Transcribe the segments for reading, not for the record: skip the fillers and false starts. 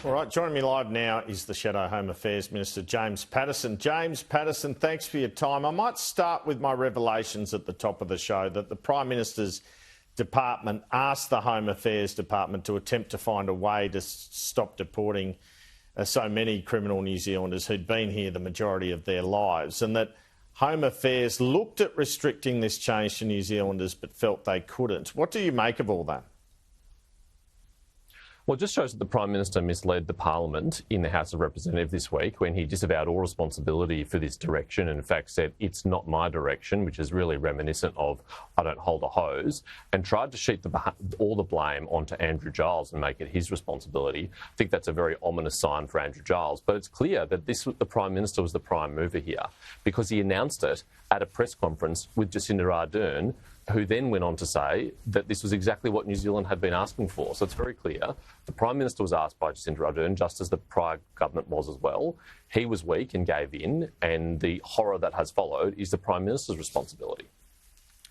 All right, joining me live now is the Shadow Home Affairs Minister, James Paterson. James Paterson, thanks for your time. I might start with my revelations at the top of the show that the Prime Minister's department asked the Home Affairs Department to attempt to find a way to stop deporting so many criminal New Zealanders who'd been here the majority of their lives, and that Home Affairs looked at restricting this change to New Zealanders but felt they couldn't. What do you make of all that? Well, it just shows that the Prime Minister misled the Parliament in the House of Representatives this week when he disavowed all responsibility for this direction and in fact said, it's not my direction, which is really reminiscent of I don't hold a hose, and tried to sheet all the blame onto Andrew Giles and make it his responsibility. I think that's a very ominous sign for Andrew Giles, but it's clear that the Prime Minister was the prime mover here because he announced it at a press conference with Jacinda Ardern, who then went on to say that this was exactly what New Zealand had been asking for. So it's very clear. The Prime Minister was asked by Jacinda Ardern, just as the prior government was as well. He was weak and gave in, and the horror that has followed is the Prime Minister's responsibility.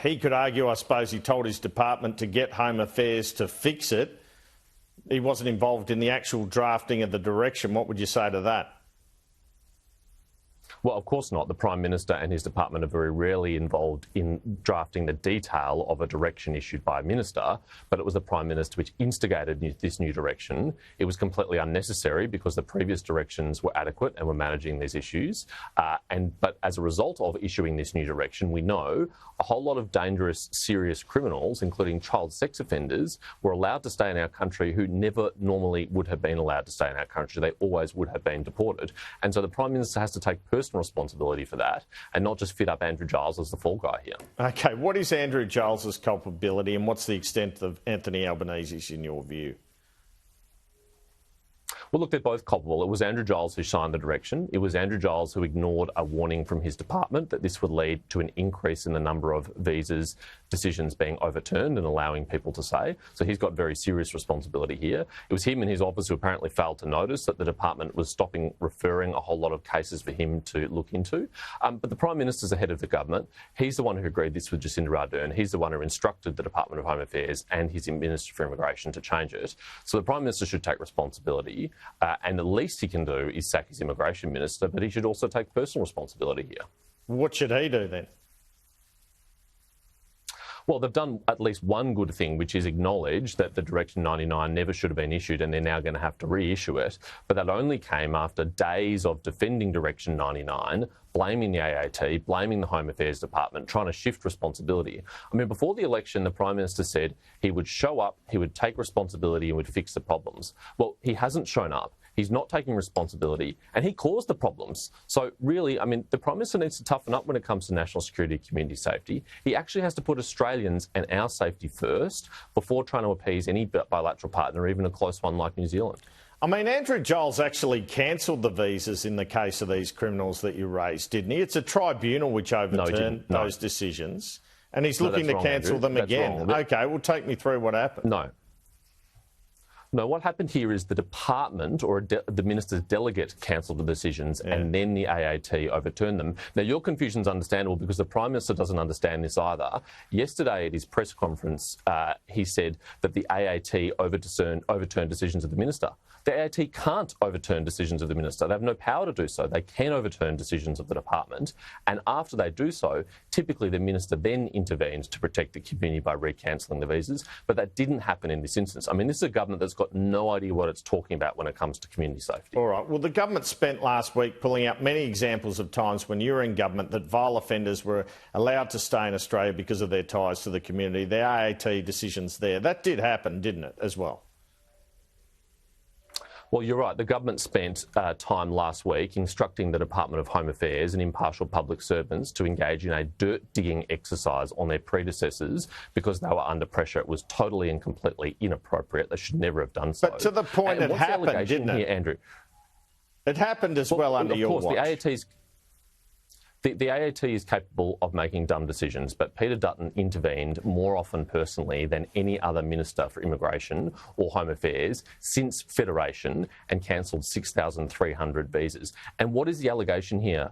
He could argue, I suppose, he told his department to get Home Affairs to fix it. He wasn't involved in the actual drafting of the direction. What would you say to that? Well, of course not. The Prime Minister and his department are very rarely involved in drafting the detail of a direction issued by a minister, but it was the Prime Minister which instigated this new direction. It was completely unnecessary because the previous directions were adequate and were managing these issues. But as a result of issuing this new direction, we know a whole lot of dangerous, serious criminals, including child sex offenders, were allowed to stay in our country who never normally would have been allowed to stay in our country. They always would have been deported. And so the Prime Minister has to take personal responsibility for that and not just fit up Andrew Giles as the fall guy here. OK, what is Andrew Giles's culpability and what's the extent of Anthony Albanese's in your view? Well, look, they're both culpable. It was Andrew Giles who signed the direction. It was Andrew Giles who ignored a warning from his department that this would lead to an increase in the number of visas decisions being overturned and allowing people to stay. So he's got very serious responsibility here. It was him and his office who apparently failed to notice that the department was stopping referring a whole lot of cases for him to look into. But the Prime Minister's the head of the government. He's the one who agreed this with Jacinda Ardern. He's the one who instructed the Department of Home Affairs and his Minister for Immigration to change it. So the Prime Minister should take responsibility. And the least he can do is sack his immigration minister, but he should also take personal responsibility here. What should he do then? Well, they've done at least one good thing, which is acknowledge that the Direction 99 never should have been issued and they're now going to have to reissue it. But that only came after days of defending Direction 99, blaming the AAT, blaming the Home Affairs Department, trying to shift responsibility. I mean, before the election, the Prime Minister said he would show up, he would take responsibility and would fix the problems. Well, he hasn't shown up. He's not taking responsibility, and he caused the problems. So really, I mean, the Prime Minister needs to toughen up when it comes to national security and community safety. He actually has to put Australians and our safety first before trying to appease any bilateral partner, even a close one like New Zealand. I mean, Andrew Giles actually cancelled the visas in the case of these criminals that you raised, didn't he? It's a tribunal which overturned those decisions, and he's looking to cancel them again. OK, well, take me through what happened. No, what happened here is the department or the minister's delegate cancelled the decisions and then the AAT overturned them. Now, your confusion's understandable because the Prime Minister doesn't understand this either. Yesterday at his press conference, he said that the AAT overturned decisions of the minister. The AAT can't overturn decisions of the minister. They have no power to do so. They can overturn decisions of the department. And after they do so, typically the minister then intervenes to protect the community by recancelling the visas. But that didn't happen in this instance. I mean, this is a government that's got no idea what it's talking about when it comes to community safety. All right. Well, the government spent last week pulling out many examples of times when you were in government that vile offenders were allowed to stay in Australia because of their ties to the community. The AAT decisions there. That did happen, didn't it, as well? Well, you're right. The government spent time last week instructing the Department of Home Affairs and impartial public servants to engage in a dirt-digging exercise on their predecessors because they were under pressure. It was totally and completely inappropriate. They should never have done so. But to the point, it happened, didn't it? Here, Andrew? It happened as well under your watch. Of course, the AAT is capable of making dumb decisions, but Peter Dutton intervened more often personally than any other Minister for Immigration or Home Affairs since Federation and cancelled 6,300 visas. And what is the allegation here?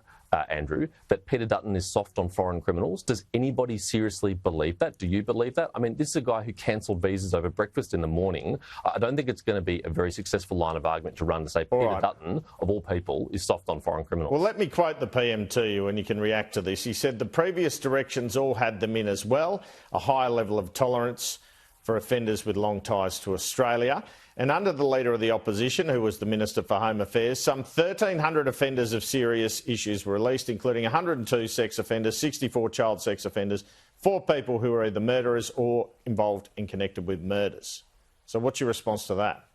Andrew, that Peter Dutton is soft on foreign criminals. Does anybody seriously believe that? Do you believe that? I mean, this is a guy who cancelled visas over breakfast in the morning. I don't think it's going to be a very successful line of argument to run to say Peter Dutton, of all people, is soft on foreign criminals. Well, let me quote the PM to you and you can react to this. He said the previous directions all had them in as well, a higher level of tolerance for offenders with long ties to Australia. And under the Leader of the Opposition, who was the Minister for Home Affairs, some 1,300 offenders of serious issues were released, including 102 sex offenders, 64 child sex offenders, 4 people who were either murderers or involved in connected with murders. So what's your response to that?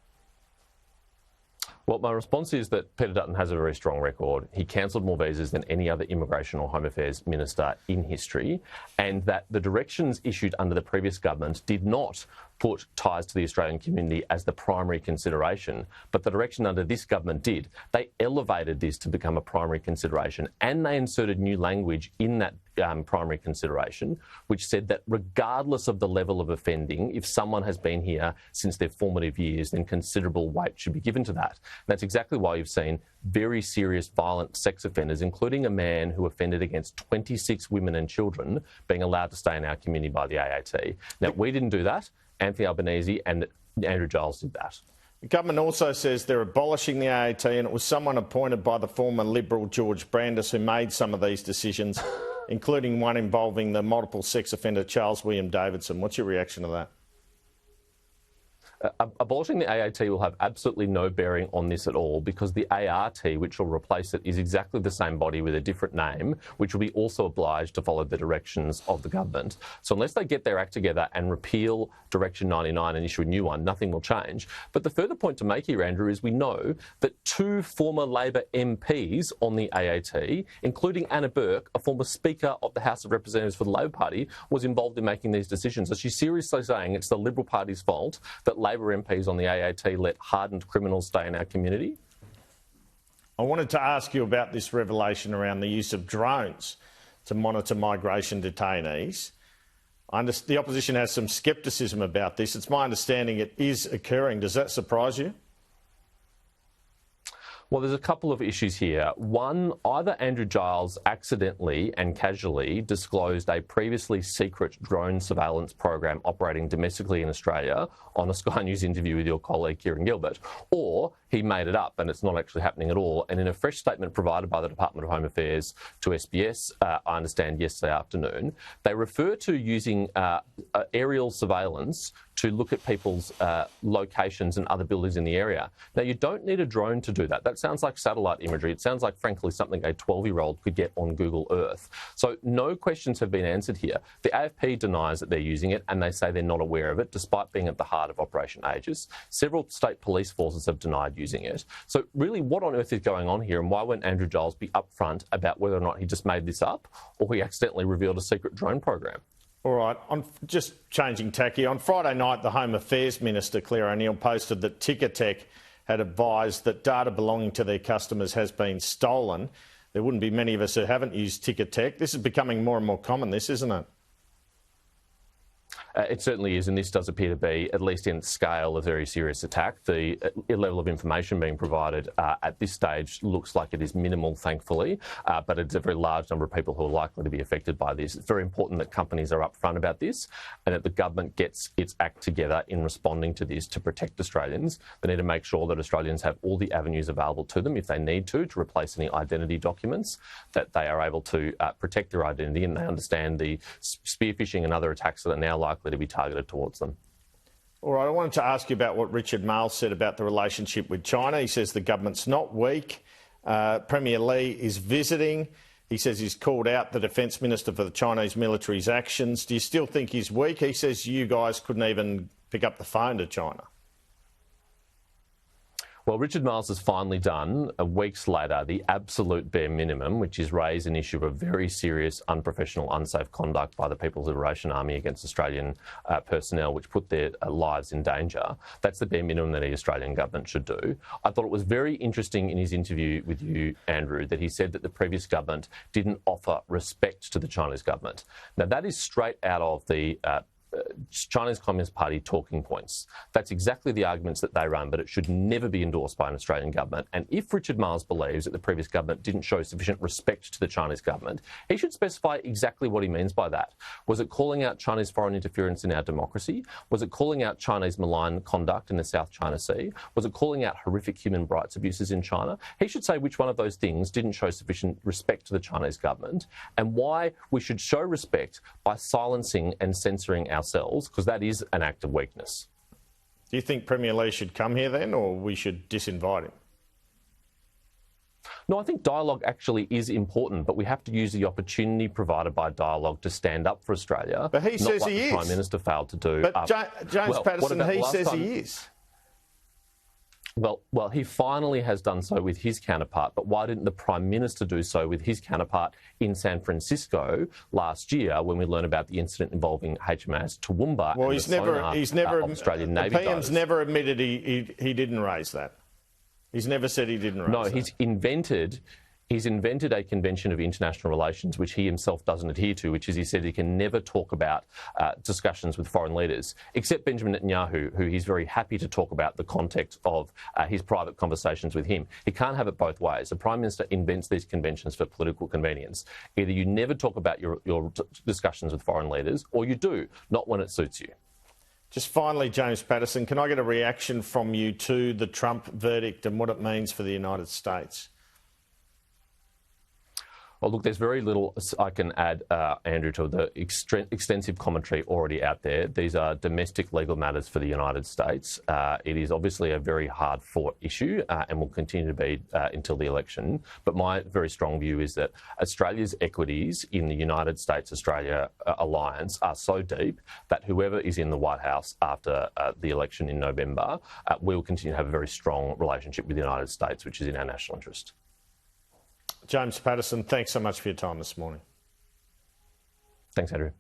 Well, my response is that Peter Dutton has a very strong record. He cancelled more visas than any other immigration or home affairs minister in history, and that the directions issued under the previous government did not put ties to the Australian community as the primary consideration, but the direction under this government did. They elevated this to become a primary consideration, and they inserted new language in that primary consideration, which said that regardless of the level of offending, if someone has been here since their formative years, then considerable weight should be given to that. And that's exactly why you've seen very serious violent sex offenders, including a man who offended against 26 women and children, being allowed to stay in our community by the AAT. Now, we didn't do that. Anthony Albanese and Andrew Giles did that. The government also says they're abolishing the AAT, and it was someone appointed by the former Liberal George Brandis who made some of these decisions, including one involving the multiple sex offender Charles William Davidson. What's your reaction to that? Abolishing the AAT will have absolutely no bearing on this at all, because the ART, which will replace it, is exactly the same body with a different name, which will be also obliged to follow the directions of the government. So unless they get their act together and repeal Direction 99 and issue a new one, nothing will change. But the further point to make here, Andrew, is we know that 2 former Labor MPs on the AAT, including Anna Burke, a former Speaker of the House of Representatives for the Labor Party, was involved in making these decisions. So she's seriously saying it's the Liberal Party's fault that Labor MPs on the AAT let hardened criminals stay in our community? I wanted to ask you about this revelation around the use of drones to monitor migration detainees. The opposition has some scepticism about this. It's my understanding it is occurring. Does that surprise you? Well, there's a couple of issues here. One, either Andrew Giles accidentally and casually disclosed a previously secret drone surveillance program operating domestically in Australia on a Sky News interview with your colleague Kieran Gilbert, or he made it up and it's not actually happening at all. And in a fresh statement provided by the Department of Home Affairs to SBS, I understand yesterday afternoon, they refer to using aerial surveillance to look at people's locations and other buildings in the area. Now, you don't need a drone to do that. That sounds like satellite imagery. It sounds like, frankly, something a 12-year-old could get on Google Earth. So no questions have been answered here. The AFP denies that they're using it, and they say they're not aware of it, despite being at the heart of Operation Aegis. Several state police forces have denied using it. So really, what on earth is going on here, and why won't Andrew Giles be upfront about whether or not he just made this up or he accidentally revealed a secret drone program? All right, just changing tack here. On Friday night, the Home Affairs Minister, Claire O'Neill, posted that Ticketek had advised that data belonging to their customers has been stolen. There wouldn't be many of us who haven't used Ticketek. This is becoming more and more common, this, isn't it? It certainly is, and this does appear to be, at least in scale, a very serious attack. The level of information being provided at this stage looks like it is minimal, thankfully, but it's a very large number of people who are likely to be affected by this. It's very important that companies are upfront about this and that the government gets its act together in responding to this to protect Australians. They need to make sure that Australians have all the avenues available to them if they need to replace any identity documents, that they are able to protect their identity, and they understand the spear phishing and other attacks that are now likely to be targeted towards them. All right, I wanted to ask you about what Richard Marles said about the relationship with China. He says the government's not weak. Premier Lee is visiting. He says he's called out the Defence Minister for the Chinese military's actions. Do you still think he's weak? He says you guys couldn't even pick up the phone to China. Well, Richard Marles has finally done, weeks later, the absolute bare minimum, which is raise an issue of very serious, unprofessional, unsafe conduct by the People's Liberation Army against Australian personnel, which put their lives in danger. That's the bare minimum that the Australian government should do. I thought it was very interesting in his interview with you, Andrew, that he said that the previous government didn't offer respect to the Chinese government. Now, that is straight out of the Chinese Communist Party talking points. That's exactly the arguments that they run, but it should never be endorsed by an Australian government. And if Richard Marles believes that the previous government didn't show sufficient respect to the Chinese government, he should specify exactly what he means by that. Was it calling out Chinese foreign interference in our democracy? Was it calling out Chinese malign conduct in the South China Sea? Was it calling out horrific human rights abuses in China? He should say which one of those things didn't show sufficient respect to the Chinese government and why we should show respect by silencing and censoring ourselves, because that is an act of weakness. Do you think Premier Lee should come here then, or we should disinvite him? No, I think dialogue actually is important, but we have to use the opportunity provided by dialogue to stand up for Australia. But he says he is. The Prime Minister failed to do. But James Patterson, he says he is. Well, he finally has done so with his counterpart, but why didn't the Prime Minister do so with his counterpart in San Francisco last year when we learned about the incident involving HMAS Toowoomba? Well, he's never Australian Navy. The PM's never admitted he didn't raise that. He's never said he didn't raise that. No, he's invented a convention of international relations, which he himself doesn't adhere to, which is he said he can never talk about discussions with foreign leaders, except Benjamin Netanyahu, who he's very happy to talk about the context of his private conversations with him. He can't have it both ways. The Prime Minister invents these conventions for political convenience. Either you never talk about your discussions with foreign leaders, or you do, not when it suits you. Just finally, James Patterson, can I get a reaction from you to the Trump verdict and what it means for the United States? Well, look, there's very little I can add, Andrew, to the extensive commentary already out there. These are domestic legal matters for the United States. It is obviously a very hard-fought issue and will continue to be until the election. But my very strong view is that Australia's equities in the United States-Australia alliance are so deep that whoever is in the White House after the election in November will continue to have a very strong relationship with the United States, which is in our national interest. James Patterson, thanks so much for your time this morning. Thanks, Andrew.